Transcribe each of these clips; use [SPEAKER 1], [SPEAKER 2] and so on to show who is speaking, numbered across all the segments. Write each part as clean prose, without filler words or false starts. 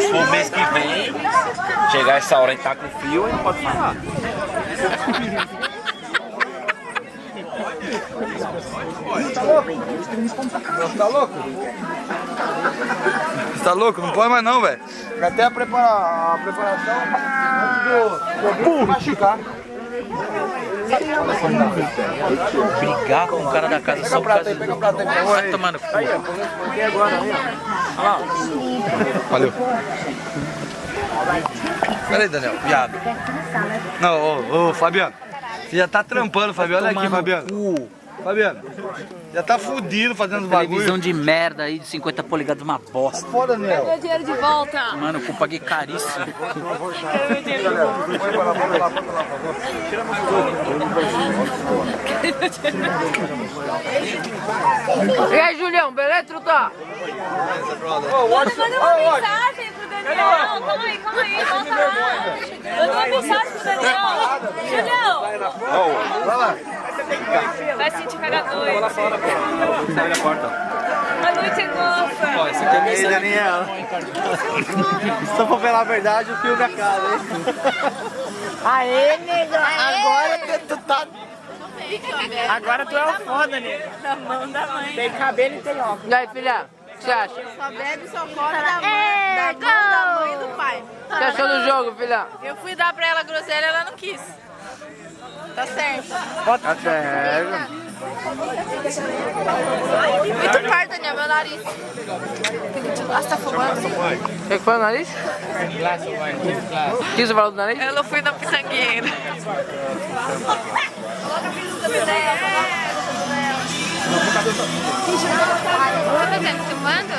[SPEAKER 1] Se for mês que vem, chegar essa hora e tá com frio, ele pode falar.
[SPEAKER 2] Tá louco? Tá louco? Você tá louco? Não pode mais não, velho. Até a preparação do machucar.
[SPEAKER 1] Brigar com o cara da casa só por causa
[SPEAKER 2] Pega o prato aí, por favor.
[SPEAKER 1] Vai tomando cu.
[SPEAKER 2] Aí, ó. Agora, aí, ó. Olha lá. Valeu. Peraí, Daniel. Viado. Não, ô, Fabiano. Você já tá trampando, Fabiano. Olha aqui, Fabiano. Fabiano, já tá fudido fazendo bagulho.
[SPEAKER 1] Televisão de merda aí de 50 polegadas, uma bosta.
[SPEAKER 2] Foda, Daniel.
[SPEAKER 3] Meu dinheiro de volta.
[SPEAKER 1] Mano, eu paguei caríssimo.
[SPEAKER 3] Meu dinheiro de volta.
[SPEAKER 4] E aí, Julião, beleza, truta?
[SPEAKER 3] Eu tô mandando uma mensagem pro Daniel. Calma aí, volta lá. Eu dou uma mensagem pro Daniel. Julião.
[SPEAKER 2] Vai lá.
[SPEAKER 3] Vai sentir cagador.
[SPEAKER 1] Abre a porta.
[SPEAKER 3] A noite é nossa.
[SPEAKER 1] Ó, esse aqui é
[SPEAKER 2] E aí, Daniel? Se for falar a verdade, o filme acaba, hein?
[SPEAKER 4] Aê, nega!
[SPEAKER 2] Agora tu tá...
[SPEAKER 4] Agora tu é o foda, nega.
[SPEAKER 3] Na mão da mãe.
[SPEAKER 4] Tem cabelo e tem óculos. E aí, filha? O que você acha?
[SPEAKER 5] Só bebe, só come da mão da mãe e do pai.
[SPEAKER 4] O que achou do jogo, filha?
[SPEAKER 5] Eu fui dar pra ela groselha, ela não quis. Tá certo.
[SPEAKER 4] Tá certo.
[SPEAKER 5] Muito perto, Daniel, meu nariz. Você tá fumando?
[SPEAKER 4] O que foi o nariz? O que você falou do nariz?
[SPEAKER 5] Eu fui na pitangueira. Tá fazendo? Filmando?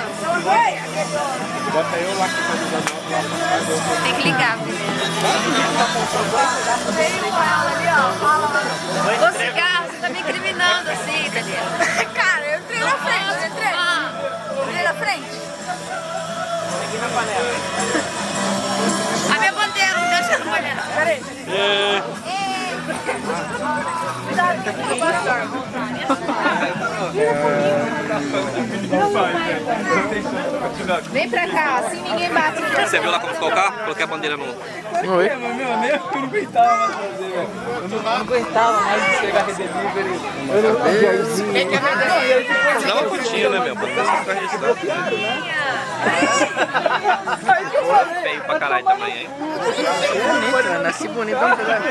[SPEAKER 2] Bota eu lá
[SPEAKER 5] Tem que ligar primeiro. Ô, cigarro, você tá me incriminando assim, Daniel. Cara, eu entrei na frente, eu entrei. Entrei na frente.
[SPEAKER 2] aqui na panela.
[SPEAKER 5] A minha bandeira, não deixa na panela. Peraí. Vem pra cá, assim ninguém bate.
[SPEAKER 1] Você viu lá como colocar? Coloquei a bandeira no...
[SPEAKER 4] Não é?
[SPEAKER 2] Meu, nem eu não aguentava mais fazer, velho. Eu não aguentava mais de pegar delivery. Eu não
[SPEAKER 1] Dá uma curtinha, né, meu? Pra ficar registrado. Feio pra caralho também, hein?
[SPEAKER 4] Bonito, nasci bonito. Vamos pegar.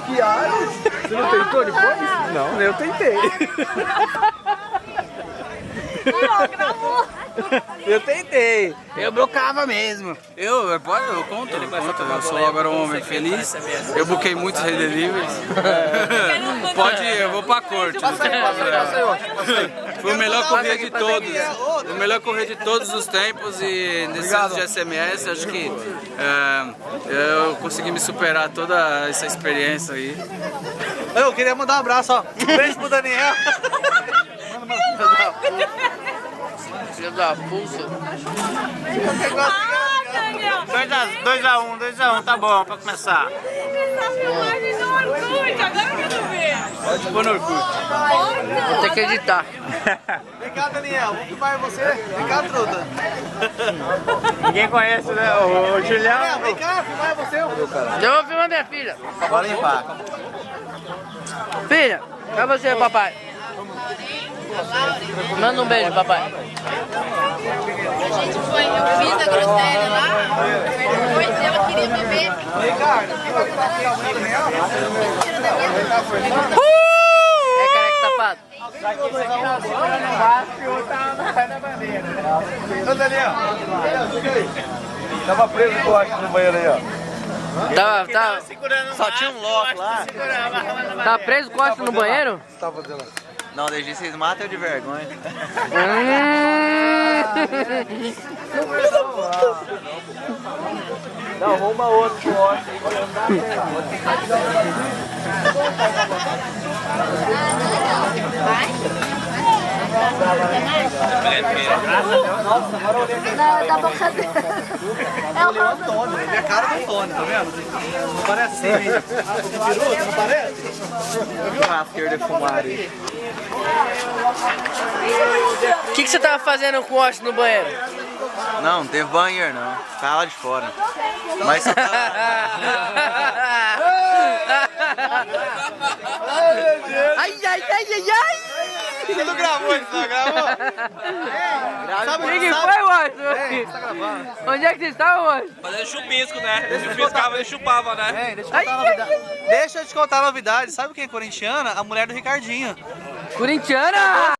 [SPEAKER 2] Que aras? Você não tentou depois? Não, eu tentei. Eu tentei.
[SPEAKER 6] Eu brocava mesmo. Eu conto. Eu sou agora um homem feliz. Eu buquei muitos redeliveries. Pode ir, eu vou pra corte. Foi o melhor correr de todos. O melhor correr de todos os tempos e nesse ano de SMS, acho que eu consegui me superar toda essa experiência aí.
[SPEAKER 2] Eu queria mandar um abraço, ó. Um beijo pro Daniel.
[SPEAKER 4] Filho da pulsa.
[SPEAKER 3] Ah, Daniel!
[SPEAKER 1] 2x1, tá bom pra começar.
[SPEAKER 3] Essa filmagem do Orkut, agora eu quero ver.
[SPEAKER 2] Pode pôr no Orkut.
[SPEAKER 4] Vou ter que editar.
[SPEAKER 2] Vem cá, Daniel. Vou filmar você. Vem cá, truta.
[SPEAKER 1] Ninguém conhece, né? O Julião.
[SPEAKER 2] Vem cá, filmar você.
[SPEAKER 4] Eu vou filmar minha filha.
[SPEAKER 2] Bora limpar.
[SPEAKER 4] Filha, é você, papai. Manda um beijo, papai.
[SPEAKER 5] A gente foi, eu fiz a groselha lá, depois ela queria beber.
[SPEAKER 2] Vem cá.
[SPEAKER 4] É careca safado.
[SPEAKER 2] Ô, Daniel. Tava preso o coache no banheiro aí, ó.
[SPEAKER 4] Tá
[SPEAKER 1] Só tinha um loco lá.
[SPEAKER 4] tá preso com no banheiro?
[SPEAKER 2] O que você tá fazendo lá?
[SPEAKER 1] Não, desde vocês matam eu de vergonha.
[SPEAKER 2] Não, arruma outro coache aí pra andar.
[SPEAKER 5] Não, da boca dele. É o rosto.
[SPEAKER 2] Tony, ele é a cara do Tony, tá vendo? Não parece assim, de peruca, não parece?
[SPEAKER 1] Churrasqueiro defumado aí.
[SPEAKER 4] O que você tava fazendo com o Washington no banheiro?
[SPEAKER 7] Não, não teve banheiro não. Ficava lá de fora. Mas só tava...
[SPEAKER 4] Ai, ai, ai, ai, ai!
[SPEAKER 2] Você não gravou isso, não gravou?
[SPEAKER 4] O que foi, Washington?
[SPEAKER 2] Tá gravando.
[SPEAKER 4] Onde é que você estava, Washington?
[SPEAKER 1] Fazendo chupisco, né? Ele chupiscava, ele chupava, né?
[SPEAKER 2] Deixa eu te contar a novidade. Sabe quem é corintiana? A mulher do Ricardinho.
[SPEAKER 4] Corintiana!